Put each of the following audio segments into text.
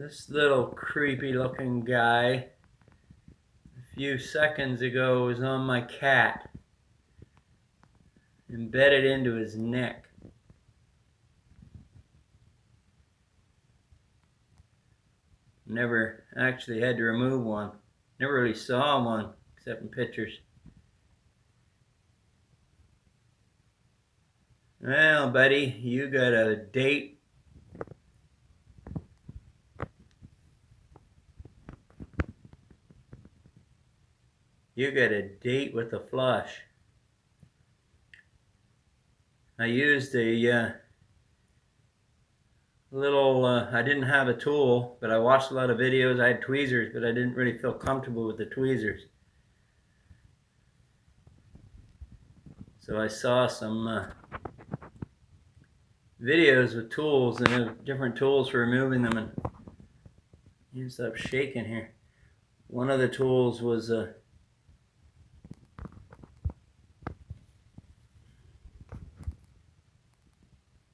This little creepy looking guy a few seconds ago was on my cat, embedded into his neck. Never actually had to remove one. Never really saw one except in pictures. Well, buddy, you got a date. You got a date with the flush. I used a little, I didn't have a tool, but I watched a lot of videos. I had tweezers, but I didn't really feel comfortable with the tweezers. So I saw some videos with tools and different tools for removing them, and he ends up shaking here. One of the tools was a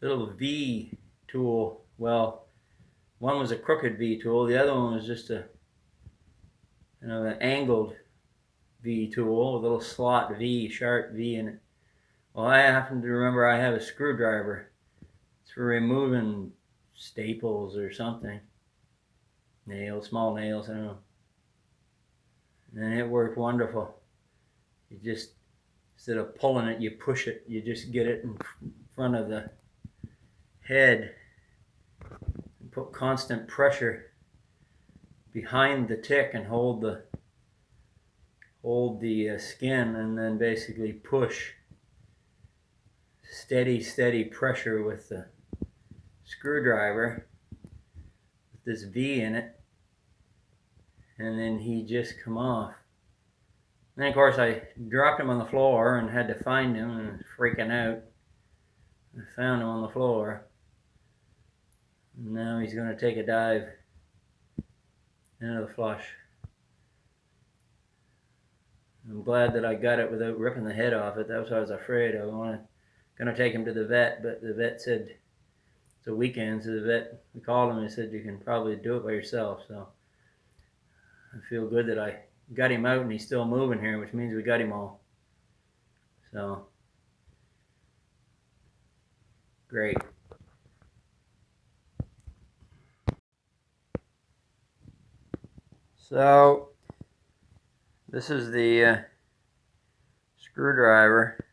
little V tool. Well, one was a crooked V tool, the other one was just a an angled V tool, a little slot V, sharp V in it. Well, I happen to remember I have a screwdriver. It's for removing staples or something. Nails, small nails, I don't know. And it worked wonderful. You just, instead of pulling it, you push it. You just get it in front of the head and put constant pressure behind the tick and hold the skin, and then basically push steady pressure with the screwdriver with this V in it, and then he just come off. And then of course I dropped him on the floor and had to find him, and freaking out. I found him on the floor. And now he's going to take a dive into the flush. I'm glad that I got it without ripping the head off it. That was what I was afraid of. I was going to take him to the vet, but the vet said it's a weekend, so the vet, we called him and said you can probably do it by yourself. So I feel good that I got him out and he's still moving here, which means we got him all. So great. So this is the screwdriver.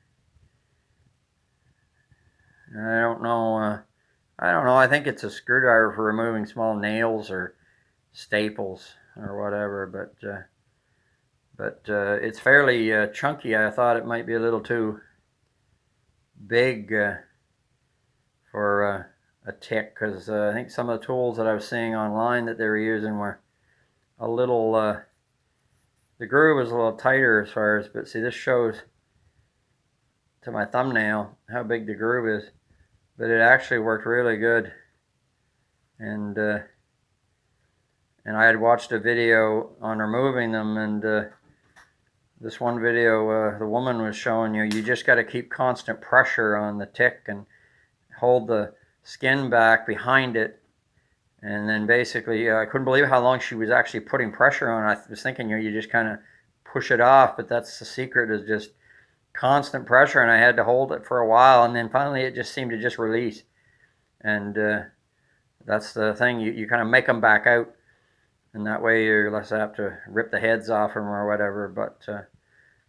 I don't know. I think it's a screwdriver for removing small nails or staples or whatever. But it's fairly chunky. I thought it might be a little too big for a tick, because I think some of the tools that I was seeing online that they were using were a little, the groove was a little tighter as far as, but see, this shows to my thumbnail how big the groove is, but it actually worked really good. And I had watched a video on removing them, and this one video, the woman was showing you just got to keep constant pressure on the tick and hold the skin back behind it. And then basically, I couldn't believe how long she was actually putting pressure on. I was thinking, you just kind of push it off, but that's the secret, is just constant pressure. And I had to hold it for a while, and then finally it just seemed to just release. And that's the thing, you kind of make them back out, and that way you're less apt to rip the heads off them or whatever. But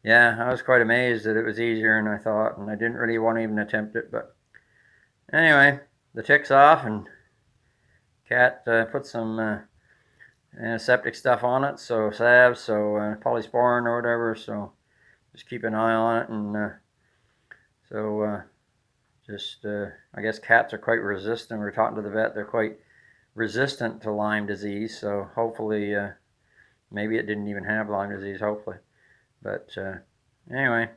yeah, I was quite amazed that it was easier than I thought, and I didn't really want to even attempt it. But anyway, the tick's off, and cat put some antiseptic stuff on it, so salve, so polysporin or whatever, so just keep an eye on it. And I guess cats are quite resistant. We were talking to the vet, they're quite resistant to Lyme disease, so hopefully maybe it didn't even have Lyme disease, hopefully. But anyway,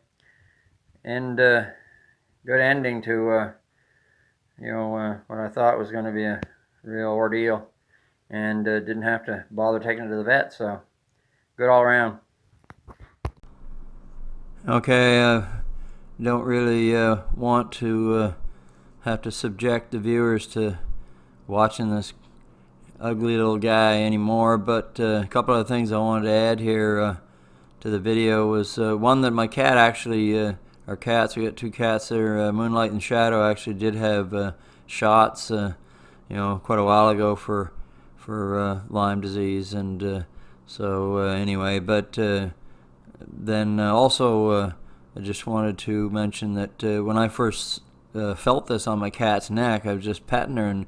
and good ending to what I thought was going to be a real ordeal, and didn't have to bother taking it to the vet, so good all around. Okay, don't really want to have to subject the viewers to watching this ugly little guy anymore. But a couple of things I wanted to add here to the video was one that my cat actually, our cats, we got 2 cats there, Moonlight and Shadow, actually did have shots, quite a while ago for Lyme disease, and so anyway, but then also I just wanted to mention that when I first felt this on my cat's neck, I was just petting her and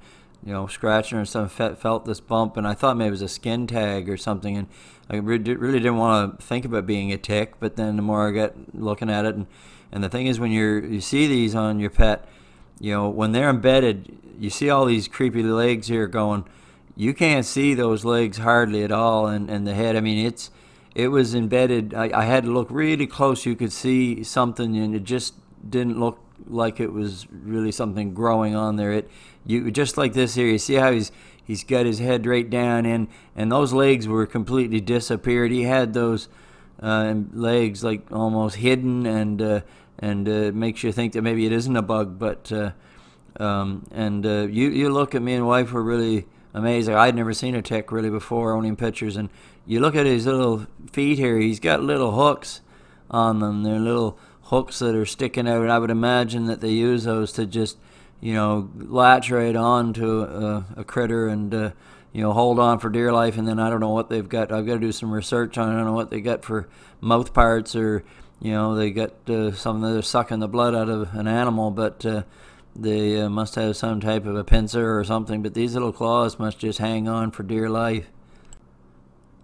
scratching her and stuff, felt this bump, and I thought maybe it was a skin tag or something, and I really didn't want to think about being a tick. But then the more I got looking at it, and the thing is, when you see these on your pet, when they're embedded, you see all these creepy legs here going. You can't see those legs hardly at all, and the head. I mean, it was embedded. I had to look really close. You could see something, and it just didn't look like it was really something growing on there. You just like this here. You see how he's got his head right down in, and those legs were completely disappeared. He had those legs like almost hidden, and it makes you think that maybe it isn't a bug. But you look at me and wife were really amazed. I'd never seen a tick really before, owning pictures, and you look at his little feet here. He's got little hooks on them. They're little hooks that are sticking out, and I would imagine that they use those to just latch right on to a critter and hold on for dear life. And then I don't know what they've got. I've got to do some research on it. I don't know what they got for mouth parts, or they got something that they're sucking the blood out of an animal, but they must have some type of a pincer or something. But these little claws must just hang on for dear life.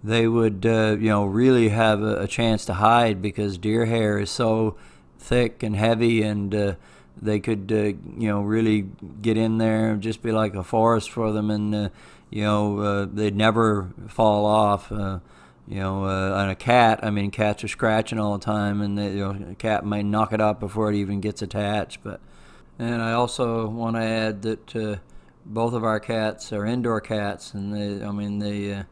They would really have a chance to hide, because deer hair is so thick and heavy, and they could really get in there and just be like a forest for them, and they'd never fall off. On a cat, I mean, cats are scratching all the time, and a cat might knock it up before it even gets attached. And I also want to add that both of our cats are indoor cats, and they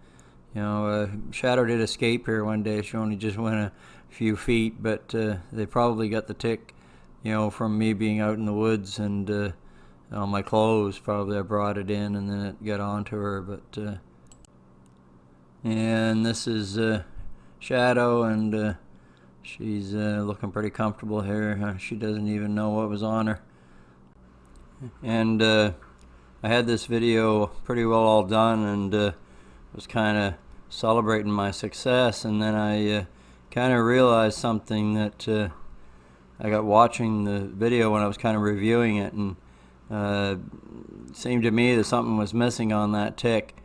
Shadow did escape here one day. She only just went a few feet, but they probably got the tick, from me being out in the woods, and on my clothes. Probably I brought it in, and then it got onto her. But and this is Shadow, and she's looking pretty comfortable here. She doesn't even know what was on her. And I had this video pretty well all done, and was kind of celebrating my success, and then I kind of realized something that I got watching the video when I was kind of reviewing it, and it seemed to me that something was missing on that tick.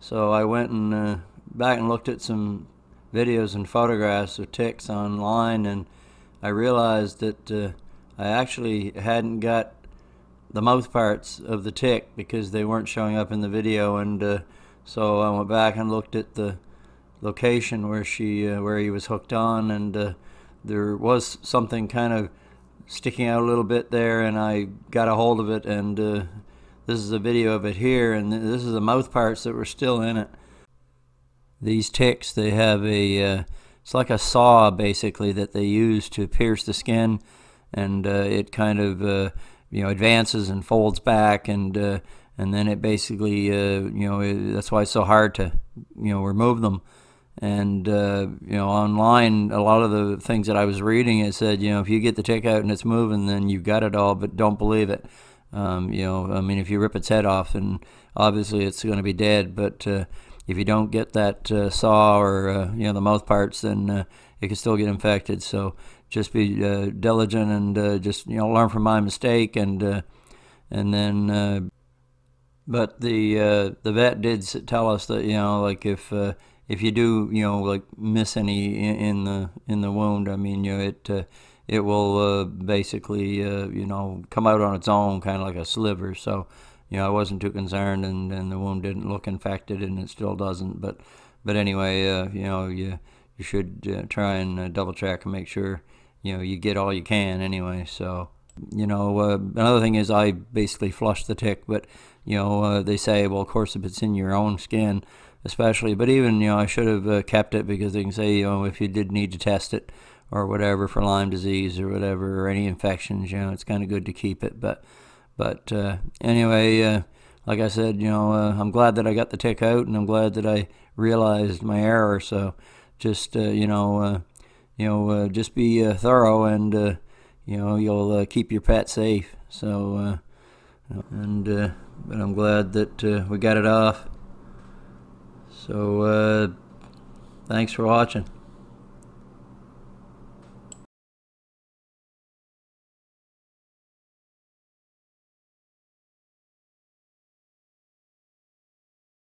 So I went and back and looked at some videos and photographs of ticks online, and I realized that I actually hadn't got the mouth parts of the tick because they weren't showing up in the video, and so I went back and looked at the location where he was hooked on, and there was something kind of sticking out a little bit there, and I got a hold of it, and this is a video of it here, and this is the mouth parts that were still in it. These ticks, they have it's like a saw basically that they use to pierce the skin, and it kind of advances and folds back, and then it basically that's why it's so hard to remove them. And online, a lot of the things that I was reading, it said if you get the tick out and it's moving, then you've got it all, but don't believe it. If you rip its head off, then obviously it's going to be dead, but if you don't get that saw or the mouth parts, then it can still get infected. So just be diligent, and just learn from my mistake, and then but the vet did tell us that if you do miss any in the wound, it will basically come out on its own, kind of like a sliver. So I wasn't too concerned, and the wound didn't look infected, and it still doesn't. But anyway, you should try and double check and make sure you get all you can anyway. So another thing is I basically flushed the tick, but they say, well, of course, if it's in your own skin especially, but even I should have kept it, because they can say if you did need to test it or whatever for Lyme disease or whatever, or any infections, it's kind of good to keep it. But anyway, like I said, I'm glad that I got the tick out, and I'm glad that I realized my error. So just just be thorough, and you'll keep your pet safe. So but I'm glad that we got it off. So thanks for watching.